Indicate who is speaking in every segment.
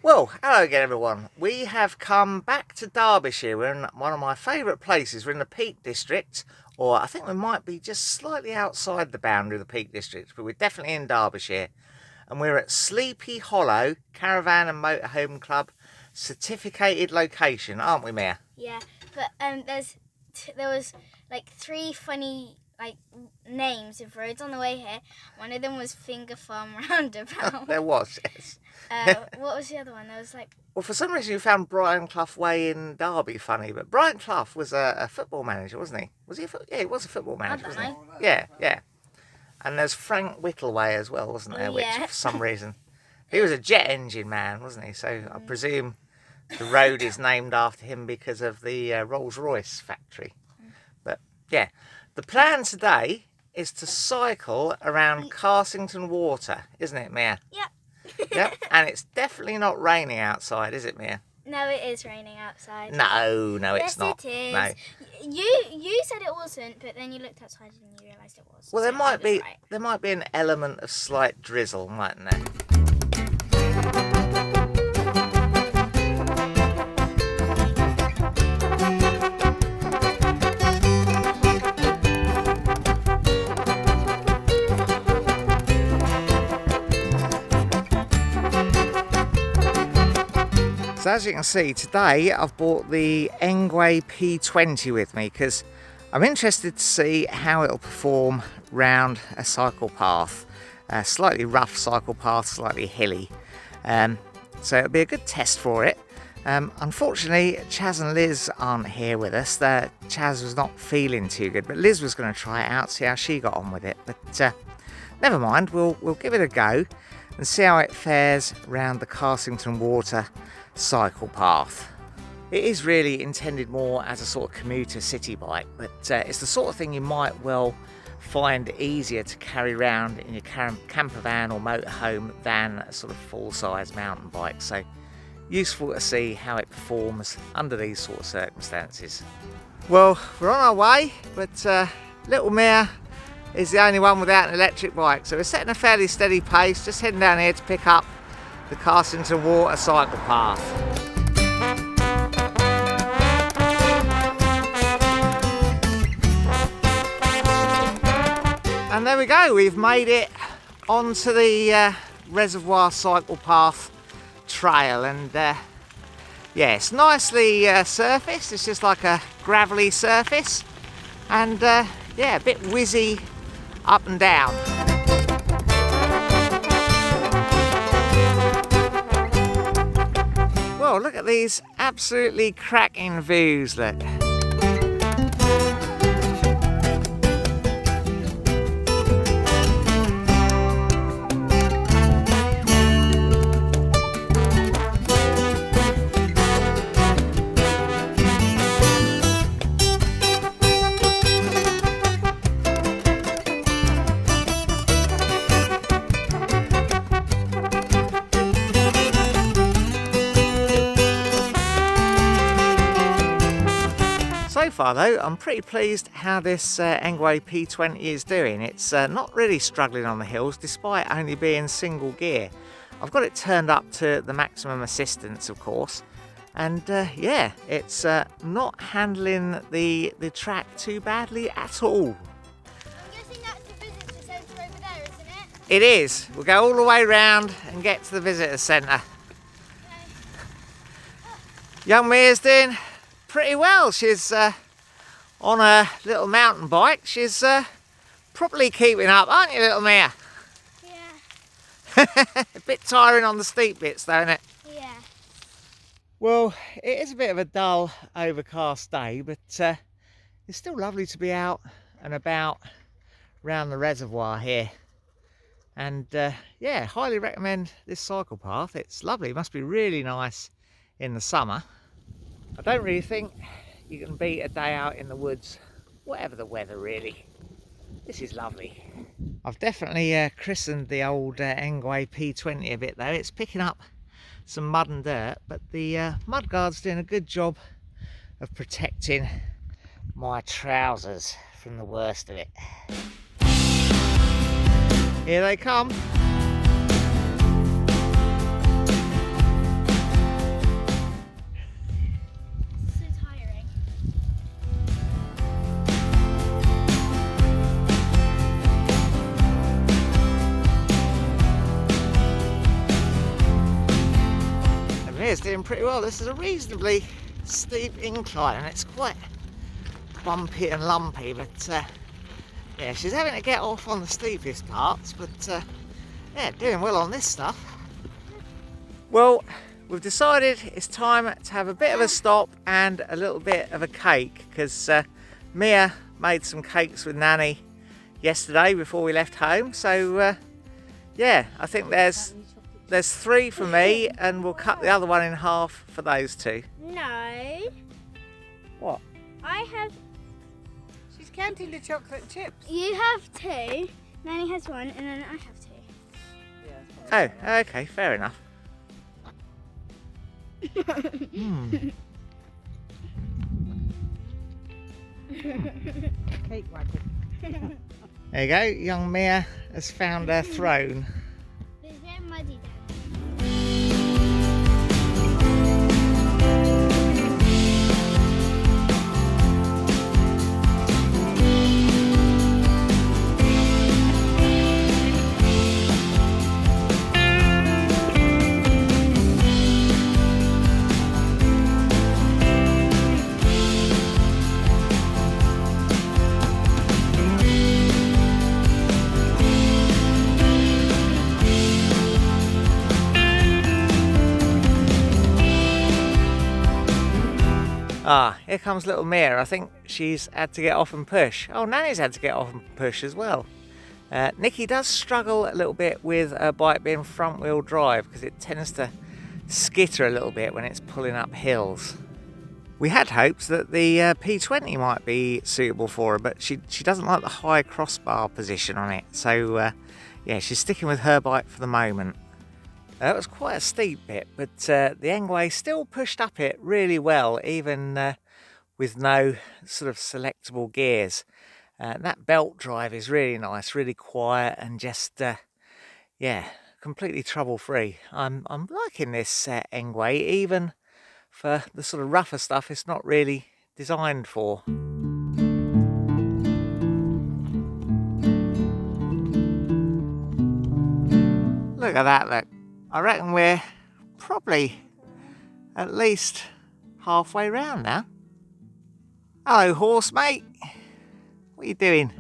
Speaker 1: Well, hello again everyone. We have come back to Derbyshire. We're in one of my favourite places. We're in the Peak District, or I think we might be just slightly outside the boundary of the Peak District, but we're definitely in Derbyshire. And we're at Sleepy Hollow Caravan and Motorhome Club certificated location, aren't we, Mia?
Speaker 2: Yeah, but there was like three funny names of roads on the way here. One of them was Finger Farm Roundabout.
Speaker 1: There was, yes.
Speaker 2: What was the other one? There was
Speaker 1: Well, for some reason you found Brian Clough Way in Derby funny, but Brian Clough was a football manager, wasn't he? Was he? Yeah, he was a football manager, wasn't he? Yeah. And there's Frank Whittleway as well, wasn't there? Which, for some reason, he was a jet engine man, wasn't he? So I presume the road is named after him because of the Rolls-Royce factory. But yeah, the plan today is to cycle around Carsington Water, isn't it, Mia?
Speaker 2: Yep.
Speaker 1: Yep. And it's definitely not raining outside, is it, Mia?
Speaker 2: No, it is raining outside.
Speaker 1: No,
Speaker 2: yes,
Speaker 1: it's not.
Speaker 2: It is.
Speaker 1: No.
Speaker 2: You said it wasn't, but then you looked outside and you realised it was.
Speaker 1: Well,
Speaker 2: so
Speaker 1: there might be an element of slight drizzle, mightn't there? So as you can see, today I've brought the Engwe P20 with me because I'm interested to see how it'll perform round a cycle path. A slightly rough cycle path, slightly hilly. So it'll be a good test for it. Unfortunately, Chaz and Liz aren't here with us. Chaz was not feeling too good, but Liz was going to try it out, see how she got on with it. But never mind, we'll give it a go and see how it fares round the Carsington Water cycle path. It is really intended more as a sort of commuter city bike, but it's the sort of thing you might well find easier to carry around in your camper van or motorhome than a sort of full-size mountain bike. So useful to see how it performs under these sort of circumstances. Well, we're on our way, but little Mia is the only one without an electric bike, so we're setting a fairly steady pace, just heading down here to pick up the Carsington Water cycle path. And there we go, we've made it onto the reservoir cycle path trail, and yeah, it's nicely surfaced. It's just like a gravelly surface, and yeah, a bit whizzy up and down. Well, look at these absolutely cracking views, look. So far though, I'm pretty pleased how this Engwe P20 is doing. It's not really struggling on the hills despite only being single gear. I've got it turned up to the maximum assistance, of course, and yeah, it's not handling the track too badly at all.
Speaker 2: I'm guessing that's the visitor centre over there, isn't it?
Speaker 1: It is. We'll go all the way round and get to the visitor centre.
Speaker 2: Okay.
Speaker 1: Young Mia's doing pretty well. She's on a little mountain bike. She's properly keeping up, aren't you, little Mia?
Speaker 2: Yeah.
Speaker 1: A bit tiring on the steep bits though, isn't it?
Speaker 2: Yeah.
Speaker 1: Well, it is a bit of a dull, overcast day, but it's still lovely to be out and about around the reservoir here. And yeah, highly recommend this cycle path. It's lovely. It must be really nice in the summer. I don't really think you can beat a day out in the woods, whatever the weather really. This is lovely. I've definitely christened the old Engwe P20 a bit though. It's picking up some mud and dirt, but the mudguard's doing a good job of protecting my trousers from the worst of it. Here they come. Mia's doing pretty well. This is a reasonably steep incline and it's quite bumpy and lumpy, but yeah, she's having to get off on the steepest parts, but yeah, doing well on this stuff. Well, we've decided it's time to have a bit of a stop and a little bit of a cake, because Mia made some cakes with Nanny yesterday before we left home, so yeah, I think there's 3 for me, and we'll cut the other one in half for those 2.
Speaker 2: No.
Speaker 1: What?
Speaker 2: I have...
Speaker 3: She's counting the chocolate chips.
Speaker 2: You have 2, Nanny has 1, and then I have 2.
Speaker 1: Oh, okay, fair enough.
Speaker 3: Cake wagon.
Speaker 1: There you go, young Mia has found her throne.
Speaker 2: It's very muddy down.
Speaker 1: Ah, here comes little Mia. I think she's had to get off and push. Oh, Nanny's had to get off and push as well. Nikki does struggle a little bit with her bike being front wheel drive because it tends to skitter a little bit when it's pulling up hills. We had hopes that the P20 might be suitable for her, but she doesn't like the high crossbar position on it. So yeah, she's sticking with her bike for the moment. That was quite a steep bit, but the Engwe still pushed up it really well, even with no sort of selectable gears. That belt drive is really nice, really quiet, and just yeah, completely trouble-free. I'm liking this Engwe, even for the sort of rougher stuff it's not really designed for. Look at that, look. I reckon we're probably at least halfway round now. Hello, horse mate. What are you doing?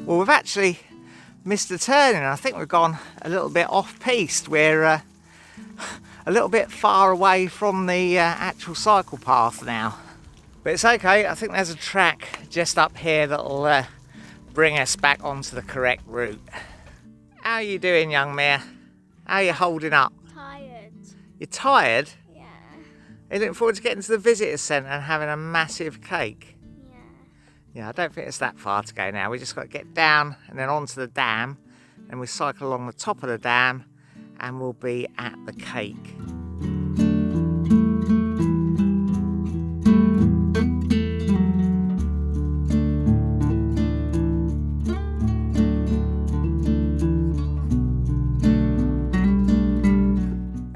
Speaker 1: Well, we've actually missed a turn, and I think we've gone a little bit off-piste. We're a little bit far away from the actual cycle path now. But it's okay, I think there's a track just up here that'll bring us back onto the correct route. How are you doing, young Mia? How are you holding up?
Speaker 2: Tired.
Speaker 1: You're tired?
Speaker 2: Yeah.
Speaker 1: Are you looking forward to getting to the visitor centre and having a massive cake?
Speaker 2: Yeah.
Speaker 1: Yeah, I don't think it's that far to go now. We just got to get down and then onto the dam, and we cycle along the top of the dam and we'll be at the cake.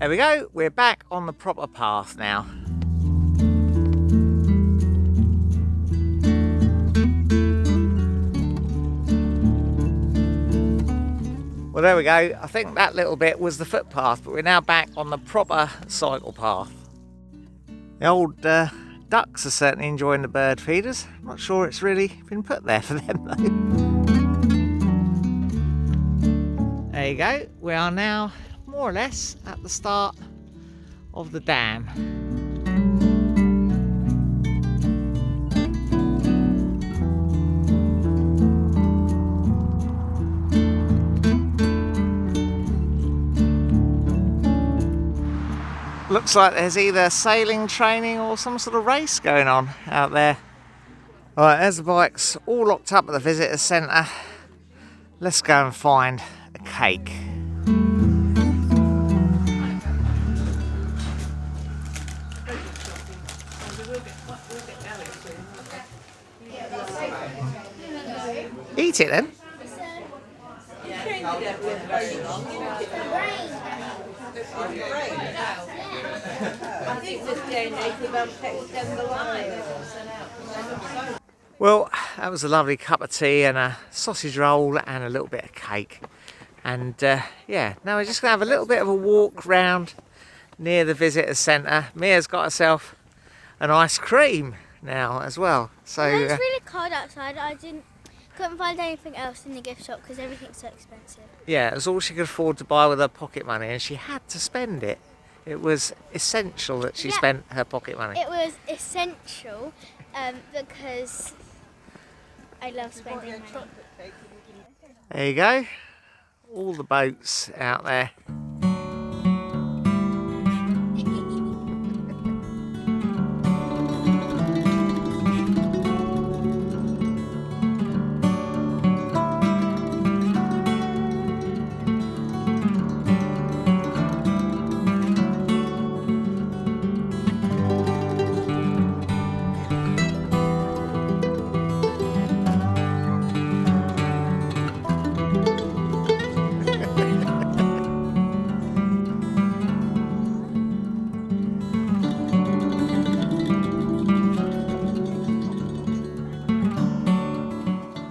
Speaker 1: There we go, we're back on the proper path now. Well, there we go. I think that little bit was the footpath, but we're now back on the proper cycle path. The old ducks are certainly enjoying the bird feeders. I'm not sure it's really been put there for them though. There you go, we are now more or less at the start of the dam. Looks like there's either sailing training or some sort of race going on out there. Alright, there's the bikes all locked up at the visitor centre. Let's go and find a cake. Eat it then.
Speaker 3: I think this day and age the bump extend the line.
Speaker 1: Well, that was a lovely cup of tea and a sausage roll and a little bit of cake. And yeah, now we're just going to have a little bit of a walk round near the visitor centre. Mia's got herself an ice cream now as well. So
Speaker 2: It's really cold outside. Couldn't find anything else in the gift shop because everything's so expensive.
Speaker 1: yeah, it was all she could afford to buy with her pocket money, and she had to spend it. It was essential that she spent her pocket money.
Speaker 2: It was essential because I love spending money.
Speaker 1: There you go. All the boats out there.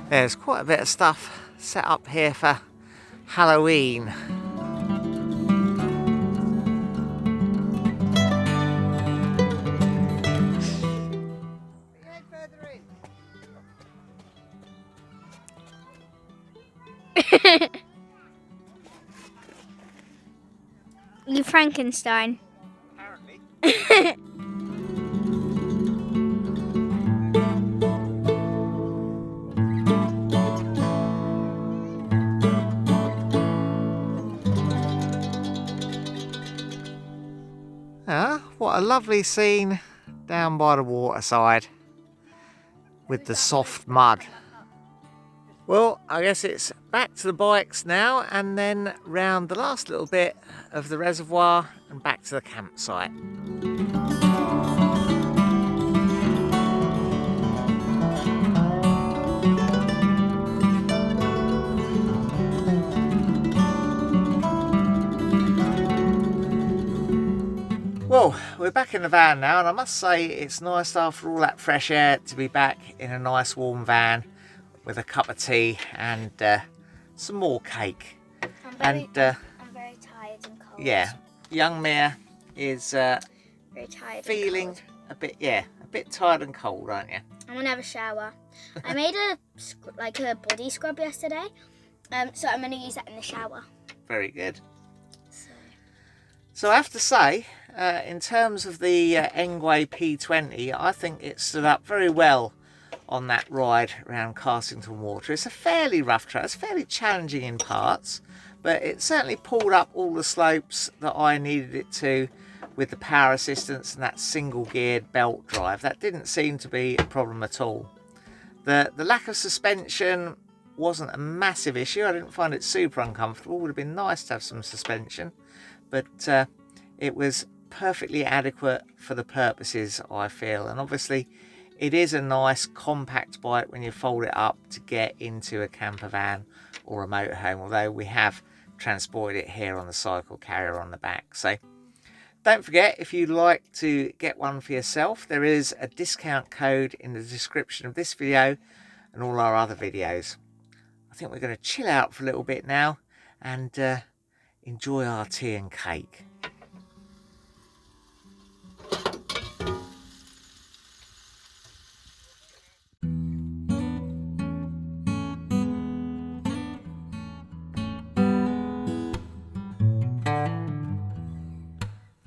Speaker 1: There's quite a bit of stuff set up here for Halloween.
Speaker 3: Head further in.
Speaker 2: You Frankenstein.
Speaker 1: Apparently. What a lovely scene down by the waterside with the soft mud. Well, I guess it's back to the bikes now and then round the last little bit of the reservoir and back to the campsite. Well, we're back in the van now, and I must say it's nice after all that fresh air to be back in a nice warm van with a cup of tea and some more cake.
Speaker 2: I'm very tired and cold.
Speaker 1: Yeah, young Mia is
Speaker 2: Very tired.
Speaker 1: feeling
Speaker 2: and cold.
Speaker 1: a bit tired and cold, aren't you?
Speaker 2: I'm gonna have a shower. I made a body scrub yesterday, so I'm gonna use that in the shower.
Speaker 1: Very good. So I have to say, in terms of the Engwe P20, I think it stood up very well on that ride around Carsington Water. It's a fairly rough track, it's fairly challenging in parts, but it certainly pulled up all the slopes that I needed it to with the power assistance and that single geared belt drive. That didn't seem to be a problem at all. The lack of suspension wasn't a massive issue. I didn't find it super uncomfortable. It would have been nice to have some suspension, but it was perfectly adequate for the purposes, I feel. And obviously it is a nice compact bike when you fold it up to get into a camper van or a motorhome, although we have transported it here on the cycle carrier on the back. So don't forget, if you'd like to get one for yourself, there is a discount code in the description of this video and all our other videos. I think we're going to chill out for a little bit now and enjoy our tea and cake.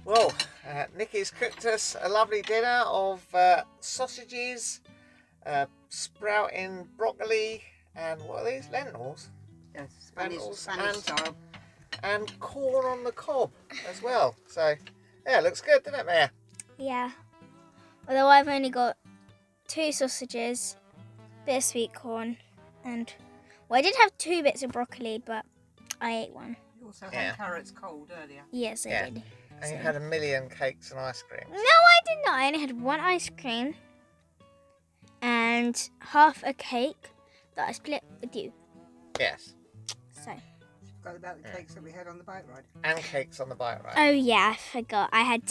Speaker 1: Well, Nikki's cooked us a lovely dinner of sausages, sprouting broccoli, and what are these? Lentils?
Speaker 3: Yes,
Speaker 1: Lentils
Speaker 3: Spanish style.
Speaker 1: and corn on the cob as well. So, yeah, it looks good, doesn't it, Mia?
Speaker 2: Yeah. Although I've only got 2 sausages, bit of sweet corn, and I did have 2 bits of broccoli, but I ate one.
Speaker 3: You also had carrots cold earlier.
Speaker 2: Yes, I did.
Speaker 1: And you had a million cakes and ice cream.
Speaker 2: No, I did not. I only had 1 ice cream and half a cake that I split with you.
Speaker 1: Yes.
Speaker 2: So.
Speaker 3: Forgot about the cakes that we had on the bike ride.
Speaker 1: And cakes on the bike ride.
Speaker 2: Oh yeah, I forgot. I had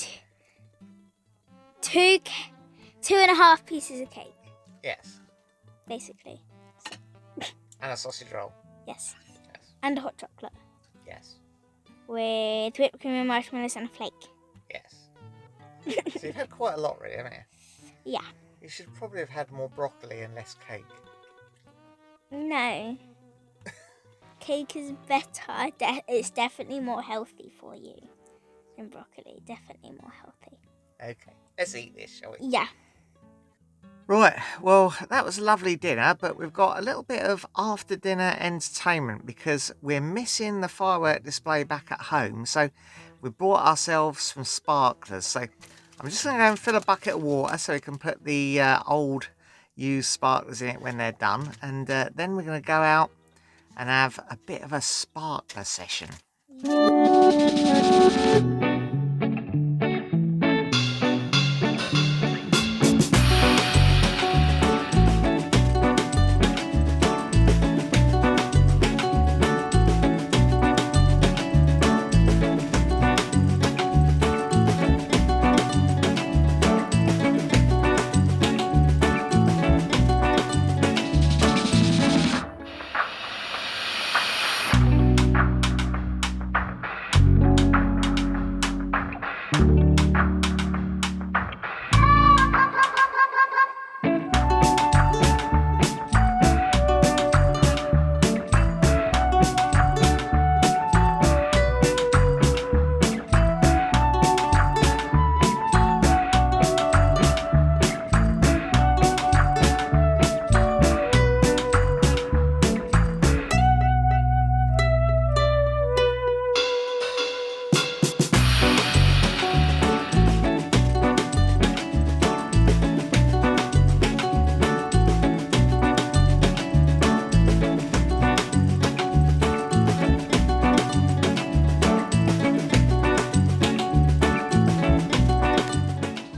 Speaker 2: 2.5 pieces of cake.
Speaker 1: Yes.
Speaker 2: basically.
Speaker 1: And a sausage roll.
Speaker 2: Yes.
Speaker 1: Yes.
Speaker 2: And a hot chocolate.
Speaker 1: Yes.
Speaker 2: With whipped cream and marshmallows and a flake.
Speaker 1: Yes. So you've had quite a lot, really, haven't you?
Speaker 2: Yeah.
Speaker 1: You should probably have had more broccoli and less cake.
Speaker 2: No. Cake is better. It's definitely more healthy for you than broccoli. Definitely more healthy.
Speaker 1: Okay, let's eat this, shall we?
Speaker 2: Yeah.
Speaker 1: Right, well, that was a lovely dinner, but we've got a little bit of after-dinner entertainment because we're missing the firework display back at home. So we brought ourselves some sparklers. So I'm just going to go and fill a bucket of water so we can put the old used sparklers in it when they're done. And then we're going to go out and have a bit of a sparkler session.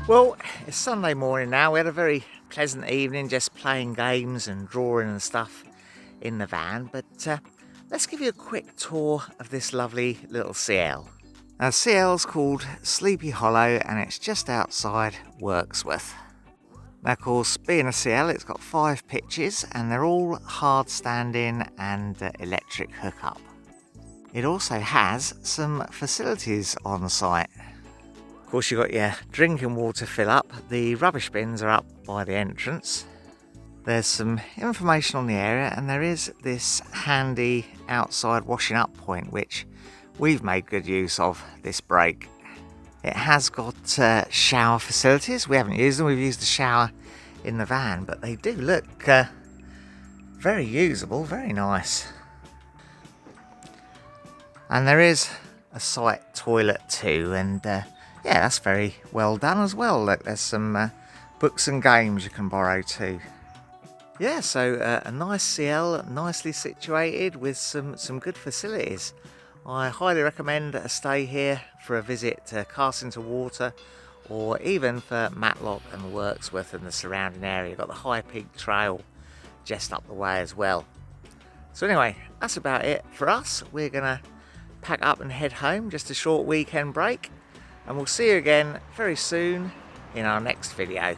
Speaker 1: Well, it's Sunday morning now. We had a very pleasant evening just playing games and drawing and stuff in the van. But let's give you a quick tour of this lovely little CL. Now, CL's called Sleepy Hollow and it's just outside Wirksworth. Now, of course, being a CL, it's got 5 pitches and they're all hard standing and electric hookup. It also has some facilities on site. Of course, you've got your drinking water fill up. The rubbish bins are up by the entrance. There's some information on the area and there is this handy outside washing up point which we've made good use of this break. It has got shower facilities. We haven't used them, we've used the shower in the van, but they do look very usable, very nice. And there is a site toilet too, and yeah, that's very well done as well. Look, there's some books and games you can borrow too. Yeah, so a nice CL, nicely situated with some good facilities. I highly recommend a stay here for a visit to Carsington Water, or even for Matlock and Wirksworth and the surrounding area. You've got the High Peak Trail just up the way as well. So anyway, that's about it for us. We're gonna pack up and head home, just a short weekend break, and we'll see you again very soon in our next video.